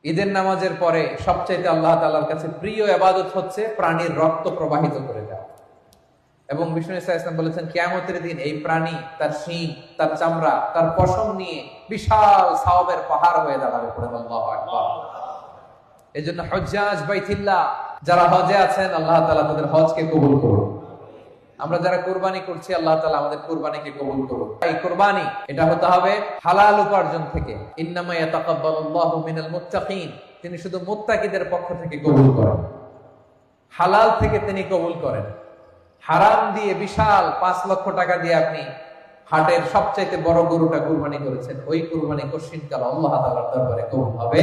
ঈদের নামাজের পরে সবচাইতে আল্লাহ তাআলার কাছে প্রিয় ইবাদত হচ্ছে প্রাণীর রক্ত প্রবাহিত করে দেওয়া। এবং বিষ্ণু ইসা ইসলাম বলেছেন কিয়ামতের দিন এই প্রাণী তার শিং, তার চামড়া, তার পশম নিয়ে বিশাল সওয়াবের পাহাড় হয়ে দাঁড়াবে। পড়ে আল্লাহু আকবার। এজন্য হজ্জাজ বাইতুল্লাহ যারা হজে আছেন, আল্লাহ তাআলা তাদের হজকে কবুল করুন। আমরা যারা কুরবানি করছি, আল্লাহ তাআলা আমাদের কুরবানিকে কবুল করুন। এই কুরবানি এটা হতে হবে হালাল উপার্জন থেকে। ইন্নামা ইয়াতাকাব্বালুল্লাহু মিনাল মুত্তাকিন, তিনি শুধু মুত্তাকিদের পক্ষ থেকে কবুল করেন, হালাল থেকে তিনি কবুল করেন। হারাম দিয়ে বিশাল 5 লক্ষ টাকা দিয়ে আপনি হাটের সবচাইতে বড় গরুটা কুরবানি করেছেন, ওই কুরবানি কশিনকাল আল্লাহ তাআলার দরবারে কবুল হবে।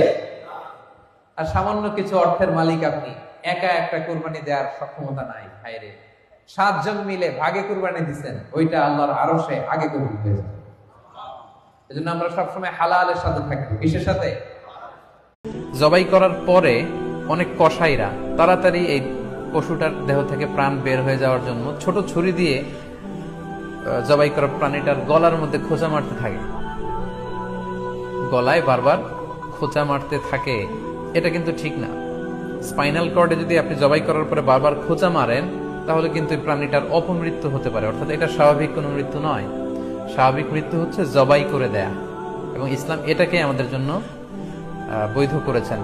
আর সামান্য কিছু অর্থের মালিক আপনি, একা একটা কুরবানি দেওয়ার সক্ষমতা নাই, হায়রে 7 জন মিলে ভাগে কুরবানি দিচ্ছেন, ওইটা আল্লাহর আরশে আগে কবুল হয়ে যাবে। এজন্য আমরা সবসময় হালালের সাথে থাকবো। কিসের সাথে? জবাই করার পরে অনেক কসাইরা তাড়াতাড়ি এই পশুটার দেহ থেকে প্রাণ বের হয়ে যাওয়ার জন্য ছোট ছুরি দিয়ে জবাই করা প্রাণীটার গলার মধ্যে খোঁচা মারতে থাকে, গলায় বারবার খোঁচা মারতে থাকে। এটা কিন্তু ঠিক না। স্পাইনাল কর্ডে যদি আপনি জবাই করার পরে বারবার খোঁচা মারেন, তাহলে কিন্তু এই প্রাণীটার অপমৃত্যু হতে পারে, অর্থাৎ এটা স্বাভাবিক কোনো মৃত্যু নয়। স্বাভাবিক মৃত্যু হচ্ছে জবাই করে দেয়া, এবং ইসলাম এটাকে আমাদের জন্য বৈধ করেছেন।